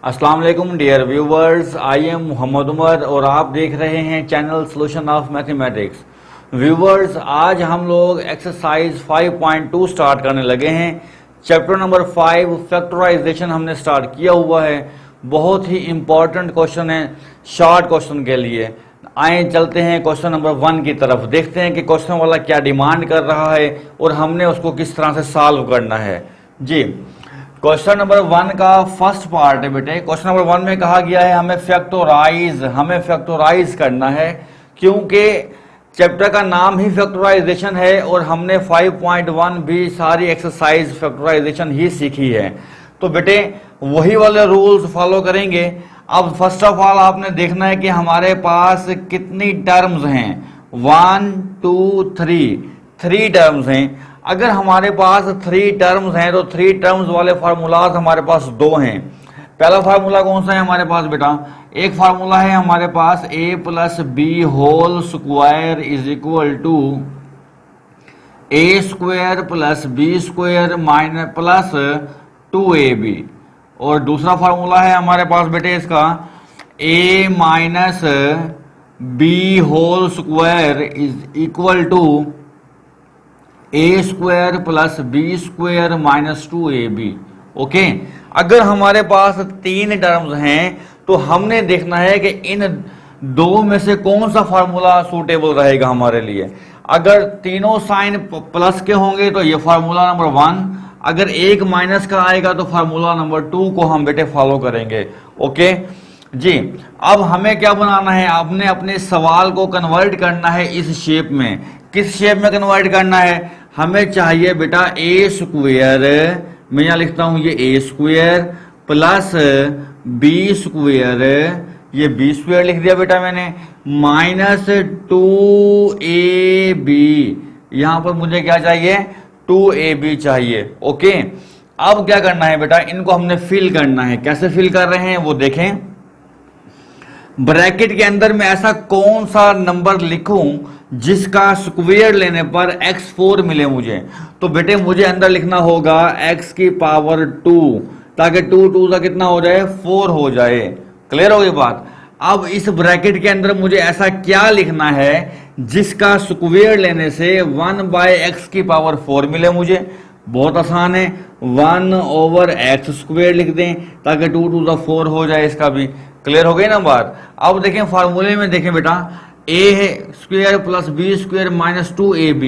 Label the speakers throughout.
Speaker 1: अस्सलाम वालेकुम dear viewers, I am Mohammad Umar और आप देख रहे हैं channel solution of mathematics. Viewers, आज हम लोग एक्सरसाइज 5.2 स्टार्ट करने लगे हैं। चैप्टर नंबर 5 फैक्टराइजेशन हमने स्टार्ट किया हुआ है। बहुत ही इंपॉर्टेंट क्वेश्चन है शॉर्ट क्वेश्चन के लिए। आए चलते हैं क्वेश्चन नंबर 1 की तरफ, देखते हैं कि क्वेश्चन वाला क्या डिमांड कर रहा है और हमने उसको किस तरह से सॉल्व करना है। जी, क्वेश्चन नंबर 1 का फर्स्ट पार्ट है बेटे। क्वेश्चन नंबर 1 में कहा गया है हमें फैक्टराइज करना है, क्योंकि चैप्टर का नाम ही फैक्टराइजेशन है और हमने 5.1 भी सारी एक्सरसाइज फैक्टराइजेशन ही सीखी है। तो बेटे वही वाले रूल्स फॉलो करेंगे। अब फर्स्ट ऑफ ऑल आपने देखना है कि हमारे पास कितनी टर्म्स हैं। 1 2 3 टर्म्स हैं। अगर हमारे पास 3 टर्म्स हैं तो 3 टर्म्स वाले फार्मूलाज हमारे पास 2 हैं। पहला फार्मूला कौन सा है हमारे पास बेटा? एक फार्मूला है हमारे पास a plus B whole square is equal to a square plus B square minus plus 2ab। और दूसरा फार्मूला है हमारे पास बेटे इसका a minus B whole square is equal to a square plus B square minus 2ab। Okay, अगर हमारे पास 3 terms हैं तो हमने देखना है कि इन दो में से कौन सा फार्मूला सूटेबल रहेगा हमारे लिए। अगर तीनों साइन प्लस के होंगे तो ये फार्मूला नंबर 1, अगर एक माइनस का आएगा तो फार्मूला नंबर 2 को हम बेटे फॉलो करेंगे। ओके जी, अब हमें क्या बनाना है? आपने अपने सवाल को कन्वर्ट करना है इस शेप में। किस शेप में कन्वर्ट करना है? हमें चाहिए बेटा ए स्क्वायर, मैं यहां लिखता हूं ये ए स्क्वायर प्लस बी स्क्वायर, ये बी स्क्वायर लिख दिया बेटा मैंने, माइनस 2ab। यहां पर मुझे क्या चाहिए? 2ab चाहिए। ओके, अब क्या करना है बेटा? इनको हमने फिल करना है। कैसे फिल कर रहे हैं वो देखें। ब्रैकेट के अंदर में ऐसा कौन सा नंबर लिखूं जिसका स्क्वायर लेने पर x4 मिले मुझे? तो बेटे मुझे अंदर लिखना होगा x की पावर 2, ताकि 2 2 का कितना हो जाए? 4 हो जाए। क्लियर हो गई बात? अब इस ब्रैकेट के अंदर मुझे ऐसा क्या लिखना है जिसका स्क्वायर लेने से 1/x की पावर 4 मिले मुझे? बहुत आसान है, 1/x स्क्वायर लिख दें ताकि 2 2 4 हो जाए। इसका भी क्लियर हो गई ना बात? अब देखें फार्मूले में, देखें बेटा a है square plus B square minus 2ab,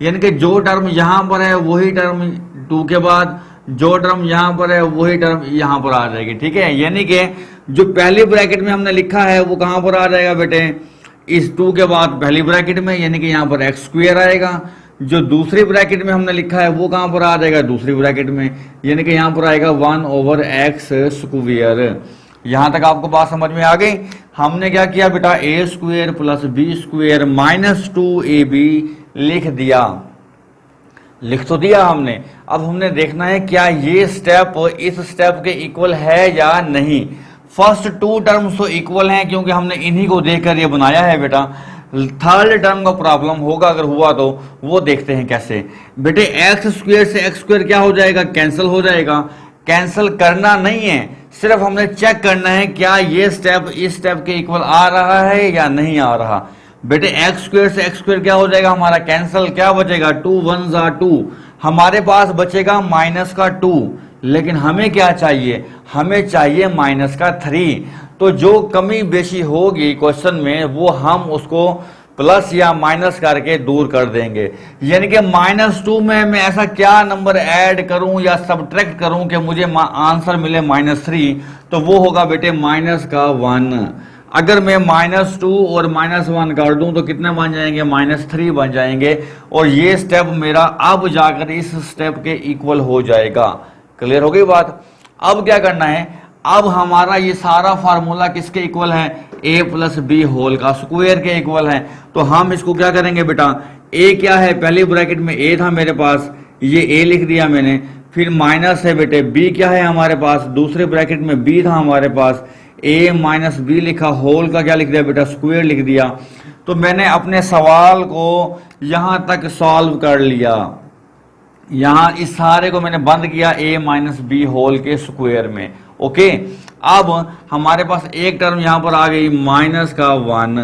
Speaker 1: यानी कि जो टर्म यहां पर है वही टर्म 2 के बाद, जो टर्म यहां पर है वही टर्म यहां पर आ जाएगी। ठीक है, यानी कि जो पहली ब्रैकेट में हमने लिखा है वो कहां पर आ जाएगा बेटे? इस 2 के बाद पहली ब्रैकेट में, यानी कि यहां पर x स्क्वायर आएगा। जो दूसरी ब्रैकेट में हमने लिखा है वो कहां पर आ जाएगा? दूसरी ब्रैकेट में, यानी कि यहां पर आएगा 1/x स्क्वायर। यहां तक आपको बात समझ में आ गई? हमने क्या किया बेटा? a square plus B square minus 2ab लिख दिया, लिख तो दिया हमने। अब हमने देखना है क्या ये स्टेप इस स्टेप के इक्वल है या नहीं। फर्स्ट 2 टर्म्स तो इक्वल हैं क्योंकि हमने इन्हीं को देखकर ये बनाया है बेटा। थर्ड टर्म का प्रॉब्लम होगा, अगर हुआ तो वो देखते हैं कैसे। बेटे एक्स स्क्वायर से एक्स स्क्वायर क्या हो जाएगा? कैंसिल हो जाएगा। कैंसिल करना नहीं है, सिर्फ हमने चेक करना है क्या ये स्टेप इस स्टेप के इक्वल आ रहा है या नहीं आ रहा। बेटे एक्स स्क्वायर से एक्स स्क्वायर क्या हो जाएगा हमारा? कैंसिल। क्या बचेगा? 2 1 2। हमारे पास बचेगा माइनस का 2, लेकिन हमें क्या चाहिए? हमें चाहिए माइनस का 3। तो जो कमी बेशी होगी क्वेश्चन में वो हम उसको प्लस या माइनस करके दूर कर देंगे। यानी कि -2 में मैं ऐसा क्या नंबर ऐड करूं या सब्ट्रैक्ट करूं कि मुझे आंसर मिले -3, तो वो होगा बेटे माइनस का 1। अगर मैं -2 और -1 कर दूं तो कितने बन जाएंगे? -3 बन जाएंगे। और ये स्टेप मेरा अब जाकर इस स्टेप के इक्वल हो जाएगा। क्लियर हो गई बात? अब क्या करना है? अब हमारा ये सारा फार्मूला किसके इक्वल है? a प्लस बी होल का स्क्वायर के इक्वल है। तो हम इसको क्या करेंगे बेटा? a क्या है? पहली ब्रैकेट में a था मेरे पास, ये a लिख दिया मैंने। फिर माइनस है बेटे b क्या है हमारे पास? दूसरे ब्रैकेट में b था हमारे पास, a माइनस b लिखा, होल का क्या लिख दिया बेटा? स्क्वायर लिख दिया। तो मैंने अपने सवाल को यहां तक सॉल्व कर लिया। यहां इस सारे को मैंने बंद किया a माइनस बी होल के स्क्वायर में। ओके, अब हमारे पास एक टर्म यहाँ पर आ गई माइनस का 1।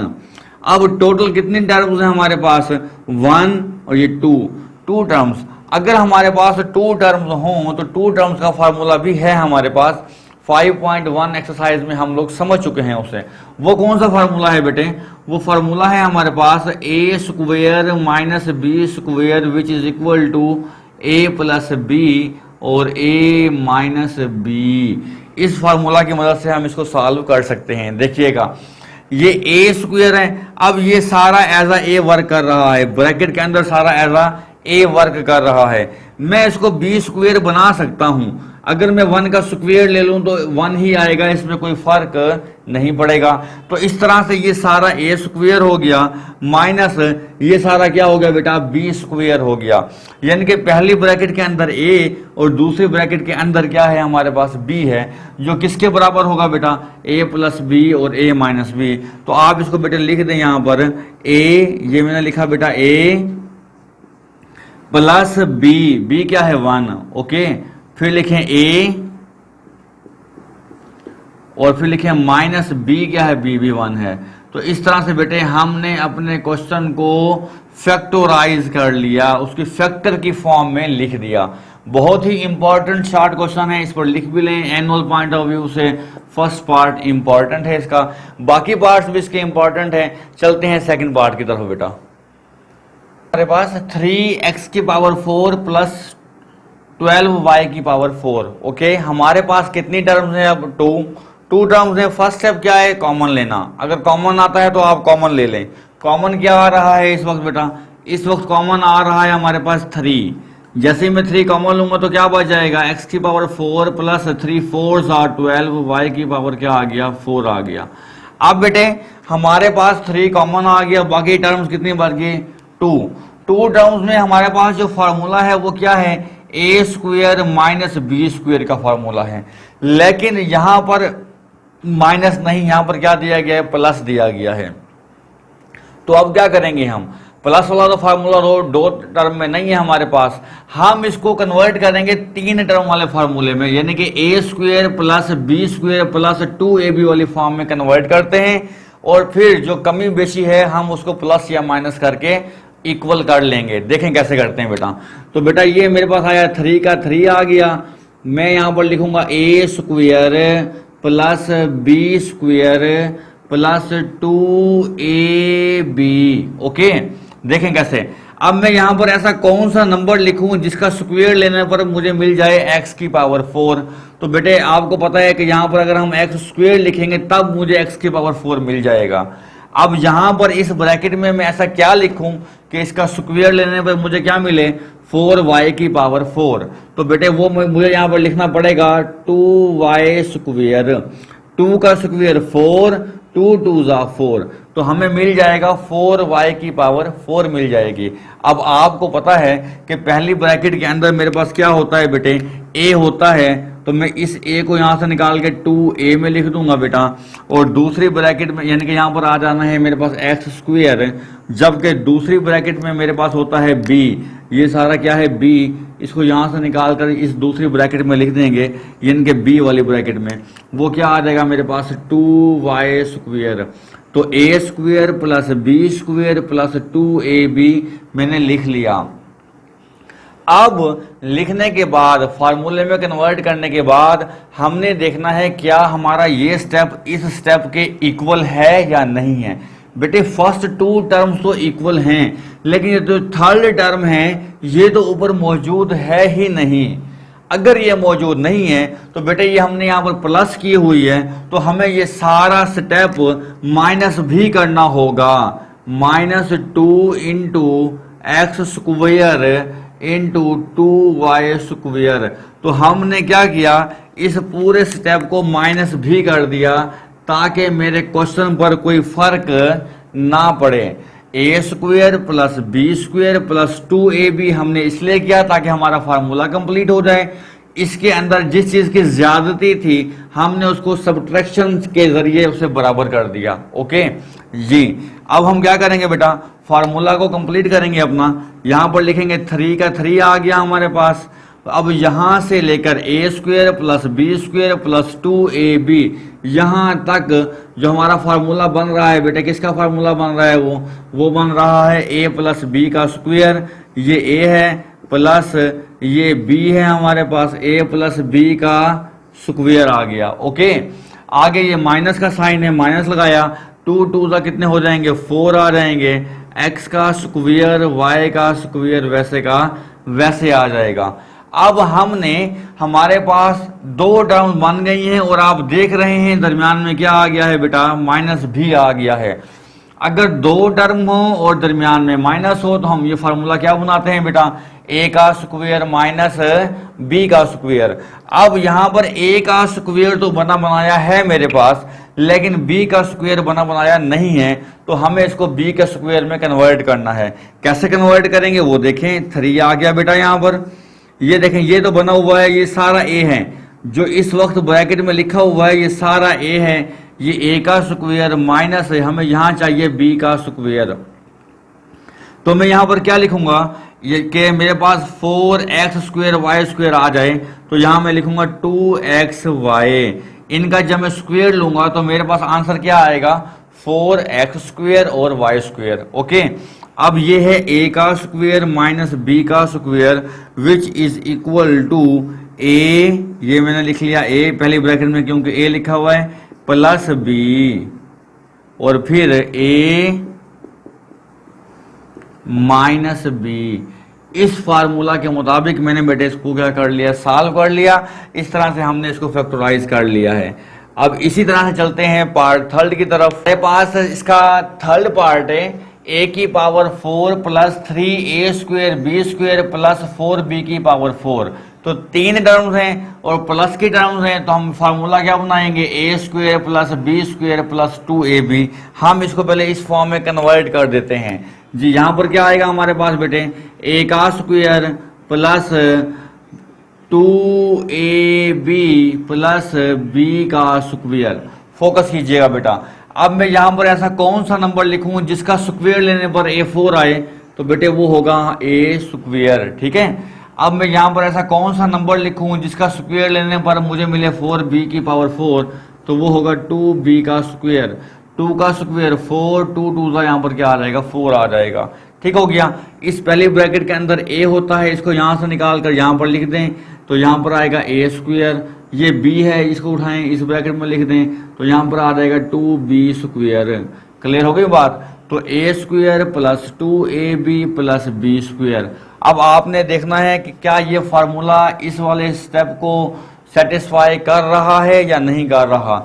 Speaker 1: अब टोटल कितनी टर्म्स हैं हमारे पास, 1 और ये 2 टर्म्स। अगर हमारे पास 2 टर्म्स हों तो 2 टर्म्स का फार्मूला भी है हमारे पास, 5.1 एक्सरसाइज में हम लोग समझ चुके हैं उसे। वो कौन सा फार्मूला है बेटे, वो फार्मूला है हमारे पास a square minus B square which is equal to a plus B और a माइनस बी। इस फार्मूला की मदद से हम इसको सॉल्व कर सकते हैं। देखिएगा ये a स्क्वेयर है, अब ये सारा एज a वर्क कर रहा है, ब्रैकेट के अंदर सारा एज a वर्क कर रहा है। मैं इसको b स्क्वेयर बना सकता हूं, अगर मैं 1 का स्क्वेयर ले लूं तो 1 ही आएगा, इसमें कोई फर्क नहीं पड़ेगा। तो इस तरह से ये सारा a स्क्वेयर हो गया माइनस ये सारा क्या हो गया बेटा, b स्क्वेयर हो गया। यानी कि पहली ब्रैकेट के अंदर a और दूसरी ब्रैकेट के अंदर क्या है हमारे पास b है, जो किसके बराबर होगा बेटा, a प्लस बी और a माइनस बी। तो आप इसको बेटा लिख दें यहां पर a, ये मैंने लिखा बेटा a प्लस b क्या है 1, ओके। फिर लिखें a और फिर लिखें माइनस b क्या है, b भी 1 है। तो इस तरह से बेटे हमने अपने क्वेश्चन को फैक्टराइज कर लिया, उसकी फैक्टर की फॉर्म में लिख दिया। बहुत ही इंपॉर्टेंट शॉर्ट क्वेश्चन है, इस पर लिख भी लें एनुअल पॉइंट ऑफ व्यू से। फर्स्ट पार्ट इंपॉर्टेंट है इसका, बाकी पार्ट्स भी इसके इंपॉर्टेंट है। चलते हैं सेकंड पार्ट की तरफ बेटा। हमारे पास 3x की पावर 4 प्लस 12y की पावर 4, ओके। हमारे पास कितनी टर्म्स हैं, अब 2 टर्म्स हैं। फर्स्ट स्टेप क्या है, कॉमन लेना। अगर कॉमन आता है तो आप कॉमन ले लें। कॉमन क्या आ रहा है इस वक्त बेटा, इस वक्त कॉमन आ रहा है हमारे पास 3। जैसे ही मैं 3 कॉमन लूंगा तो क्या बच जाएगा, x की पावर 4 प्लस 3 4 12, y की पावर क्या आ गया, 4 आ गया। अब बेटे हमारे पास 3 कॉमन आ गया, बाकी टर्म्स कितनी बच गई, 2 टर्म्स में हमारे पास जो फार्मूला है वो क्या है, a square minus B square का फार्मूला है। लेकिन यहां पर माइनस नहीं, यहां पर क्या दिया गया है, प्लस दिया गया है। तो अब क्या करेंगे हम, प्लस वाला तो फार्मूला 2 टर्म में नहीं है हमारे पास, हम इसको कन्वर्ट करेंगे 3 टर्म वाले फार्मूले में, यानी कि a square plus B square plus 2ab वाली फॉर्म में कन्वर्ट करते हैं। और फिर जो कमी बेशी है हम उसको प्लस या माइनस करके इक्वल कर लेंगे। देखें कैसे करते हैं बेटा। तो बेटा ये मेरे पास आया 3 का 3 आ गया, मैं यहां पर लिखूंगा a square plus B square plus 2ab, okay. देखें कैसे। अब मैं यहां पर ऐसा कौन सा नंबर लिखूं जिसका स्क्वेयर लेने पर मुझे मिल जाए x की पावर 4। तो बेटे आपको पता है कि यहां पर अगर हम x स्क्वेयर लिखेंगे तब मुझे x की पावर 4 मिल जाएगा। अब यहां पर इस ब्रैकेट में मैं ऐसा क्या लिखूं कि इसका स्क्वायर लेने पर मुझे क्या मिले, 4y की पावर 4। तो बेटे वो मुझे यहां पर लिखना पड़ेगा 2y स्क्वायर, 2 का स्क्वायर 4, 2 2 4, तो हमें मिल जाएगा 4y की पावर 4 मिल जाएगी। अब आपको पता है कि पहली ब्रैकेट के अंदर मेरे पास क्या होता है बेटे, a होता है, तो मैं इस a को यहां से निकाल के 2a में लिख दूंगा बेटा। और दूसरी ब्रैकेट में यानी कि यहां पर आ जाना है मेरे पास x स्क्वायर, जबकि दूसरी ब्रैकेट में मेरे पास होता है b। ये सारा क्या है b, इसको यहां से निकाल कर इस दूसरी ब्रैकेट में लिख देंगे, यानी कि b वाली ब्रैकेट में वो क्या आ जाएगा मेरे पास 2y स्क्वायर। तो a square plus b square plus 2ab मैंने लिख लिया। अब लिखने के बाद फार्मूले में कन्वर्ट करने के बाद हमने देखना है क्या हमारा ये स्टेप इस स्टेप के इक्वल है या नहीं है। बेटे फर्स्ट 2 टर्म्स तो इक्वल हैं, लेकिन ये जो थर्ड टर्म है ये तो ऊपर मौजूद है ही नहीं। अगर ये मौजूद नहीं है तो बेटे ये हमने यहाँ पर प्लस की हुई है, तो हमें ये सारा स्टेप माइनस भी करना होगा। -2 into x square into 2y square. तो हमने क्या किया, इस पूरे स्टेप को माइनस भी कर दिया ताकि मेरे क्वेश्चन पर कोई फर्क ना पड़े। a square plus B square plus 2ab हमने इसलिए किया ताकि हमारा फार्मूला कंप्लीट हो जाए। इसके अंदर जिस चीज की ज्यादती थी हमने उसको सब्ट्रैक्शन के जरिए उसे बराबर कर दिया। ओके जी, अब हम क्या करेंगे बेटा, फार्मूला को कंप्लीट करेंगे अपना। यहां पर लिखेंगे 3 का 3 आ गया हमारे पास, तो अब यहाँ से लेकर A square plus B square plus 2ab यहाँ तक जो हमारा फार्मूला बन रहा है बेटा, किसका फार्मूला बन रहा है, वो बन रहा है a प्लस बी का स्क्वेयर, ये a है प्लस ये b है हमारे पास, a प्लस बी का स्क्वेयर आ गया। ओके, आगे ये माइनस का साइन है, माइनस लगाया, 2 2 का कितने हो जाएंगे, 4 आ जाएंगे, x का स्क्वेयर y का स्क्वेयर वैसे का वैसे आ जाएगा। अब हमने हमारे पास दो टर्म बन गई हैं और आप देख रहे हैं दरमियान में क्या आ गया है बेटा, माइनस भी आ गया है। अगर दो टर्म हो और दरमियान में माइनस हो तो हम ये फार्मूला क्या बनाते हैं बेटा, a का स्क्वेयर माइनस b का स्क्वेयर। अब यहाँ पर a का स्क्वेयर तो बना बनाया है मेरे पास, लेकिन b का स्क्वेयर बना बनाया नहीं है, तो हमें इसको b के स्क्वेयर में कन्वर्ट करना है। कैसे कन्वर्ट करेंगे वो देखें, 3 आ गया बेटा यहाँ पर, ये देखें ये तो बना हुआ है, ये सारा a है, जो इस वक्त ब्रैकेट में लिखा हुआ है ये सारा a है, ये a का स्क्वेयर माइनस है, हमें यहाँ चाहिए b का स्क्वेयर। तो मैं यहाँ पर क्या लिखूंगा, ये कि मेरे पास 4x स्क्वेयर वाई स्क्वेयर आ जाए, तो यहाँ मैं लिखूंगा 2xy, इनका जब मैं स्क्वेयर लूंगा तो मेरे पास आंसर क्या आएगा, 4x स्क्वेयर और y स्क्वेयर। ओके, अब ये है a का स्क्वेयर माइनस b का square which is equal to a, ये मैंने लिख लिया a पहले ब्रैकेट में क्योंकि a लिखा हुआ है, प्लस b और फिर a माइनस बी। इस फार्मूला के मुताबिक मैंने बेटे इसको क्या कर लिया, सॉल्व कर लिया, इस तरह से हमने इसको फैक्टराइज कर लिया है। अब इसी तरह से चलते हैं पार्ट थर्ड की तरफ। मेरे पास इसका थर्ड पार्ट है, a की power 4 plus 3a square B square plus 4b की पावर 4। तो 3 टर्म्स हैं और प्लस की टर्म्स हैं, तो हम फार्मूला क्या बनाएंगे, a square plus B square plus 2ab। हम इसको पहले इस फॉर्म में कन्वर्ट कर देते हैं जी। यहाँ पर क्या आएगा हमारे पास बेटे, a का square plus 2ab plus b का स्क्वेयर। फोकस कीजिएगा बेटा। अब मैं यहाँ पर ऐसा कौन सा नंबर लिखूं जिसका स्क्वेयर लेने पर a4 आए, तो बेटे वो होगा a स्क्वेयर। ठीक है, अब मैं यहाँ पर ऐसा कौन सा नंबर लिखूं जिसका स्क्वेयर लेने पर मुझे मिले 4b की पावर 4, तो वो होगा 2b का स्क्वेयर। 2 का स्क्वेयर 4, 2 2 का यहाँ पर क्या आ जाएगा, 4 आ जाएगा। ठीक हो गया। इस पहले ब्रैकेट के अंदर a होता है, इसको यहाँ से निकाल कर यहाँ पर लिख दें, तो यहाँ पर आएगा a स्क्वेयर। ये b है, इसको उठाएं इस ब्रैकेट में लिख दें, तो यहाँ पर आ जाएगा 2b स्क्वेयर। क्लियर हो गई बात। तो a square plus 2ab plus b square. अब आपने देखना है कि क्या ये फार्मूला इस वाले स्टेप को सेटिस्फाई कर रहा है या नहीं कर रहा।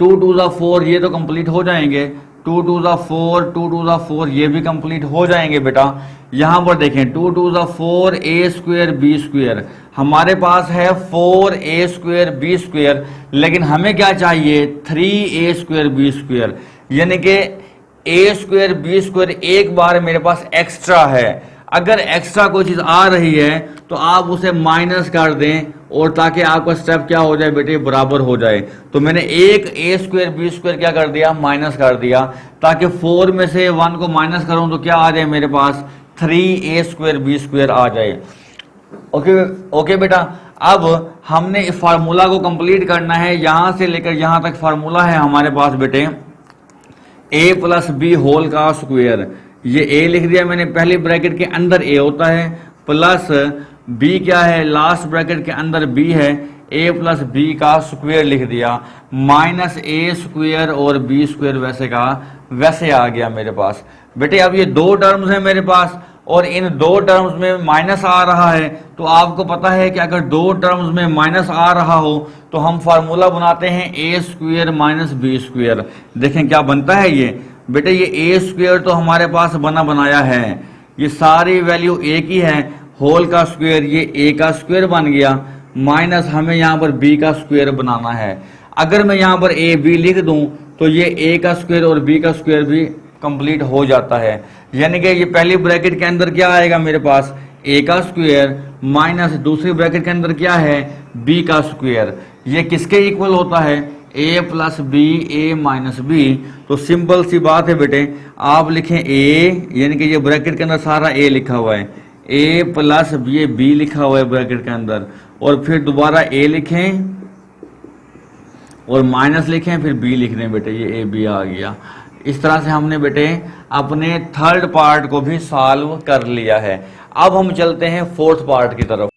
Speaker 1: 2 2 4 ये तो कंप्लीट हो जाएंगे, 2 2 4, 2 2 4 ये भी कंप्लीट हो जाएंगे बेटा। यहाँ पर देखें 2 2 4 a स्क्वेयर बी स्क्वेयर, हमारे पास है 4a स्क्वेयर बी स्क्वेयर, लेकिन हमें क्या चाहिए 3a स्क्वेयर बी स्क्वेयर, यानी कि a स्क्वेयर बी स्क्वेयर एक बार मेरे पास एक्स्ट्रा है। अगर एक्स्ट्रा कोई चीज आ रही है तो आप उसे माइनस कर दें, और ताकि आपका स्टेप क्या हो जाए बेटे, बराबर हो जाए। तो मैंने एक a स्क्वेयर बी स्क्वेयर क्या कर दिया, माइनस कर दिया, ताकि 4 में से 1 को माइनस करूं तो क्या आ जाए मेरे पास, 3a स्क्वेयर बी स्क्वेयर आ जाए। ओके बेटा। अब हमने इस फार्मूला को कंप्लीट करना है, यहां से लेकर यहां तक फार्मूला है हमारे पास बेटे a प्लस बी होल का स्क्वेयर। ये a लिख दिया मैंने, पहली ब्रैकेट के अंदर a होता है, प्लस b क्या है, लास्ट ब्रैकेट के अंदर b है, a प्लस बी का स्क्वेयर लिख दिया, माइनस a स्क्वेयर और b स्क्वेयर वैसे का वैसे आ गया मेरे पास। बेटे अब ये दो टर्म्स हैं मेरे पास, और इन दो टर्म्स में माइनस आ रहा है, तो आपको पता है कि अगर दो टर्म्स में माइनस आ रहा हो तो हम फार्मूला बनाते हैं a square minus B square. देखें क्या बनता है ये बेटे, ये a स्क्वेयर तो हमारे पास बना बनाया है, ये सारी वैल्यू a की है, होल का स्क्वेयर ये a का स्क्वेयर बन गया, माइनस हमें यहाँ पर b का स्क्वेयर बनाना है। अगर मैं यहाँ पर a b लिख दूं तो ये a का स्क्वेयर और b का स्क्वेयर भी कंप्लीट हो जाता है, यानी कि ये पहली ब्रैकेट के अंदर क्या आएगा मेरे पास, a का स्क्वेयर माइनस दूसरी ब्रैकेट के अंदर क्या है, b का स्क्वेयर। ये किसके इक्वल होता है, a plus B, a minus B. तो सिंपल सी बात है बेटे, आप लिखें a, यानी कि ये ब्रैकेट के अंदर सारा a लिखा हुआ है, ए प्लस ये बी लिखा हुआ है ब्रैकेट के अंदर, और फिर दोबारा ए लिखें और माइनस लिखें, फिर बी लिख दें बेटे, ये ए बी आ गया। इस तरह से हमने बेटे अपने थर्ड पार्ट को भी सॉल्व कर लिया है। अब हम चलते हैं फोर्थ पार्ट की तरफ।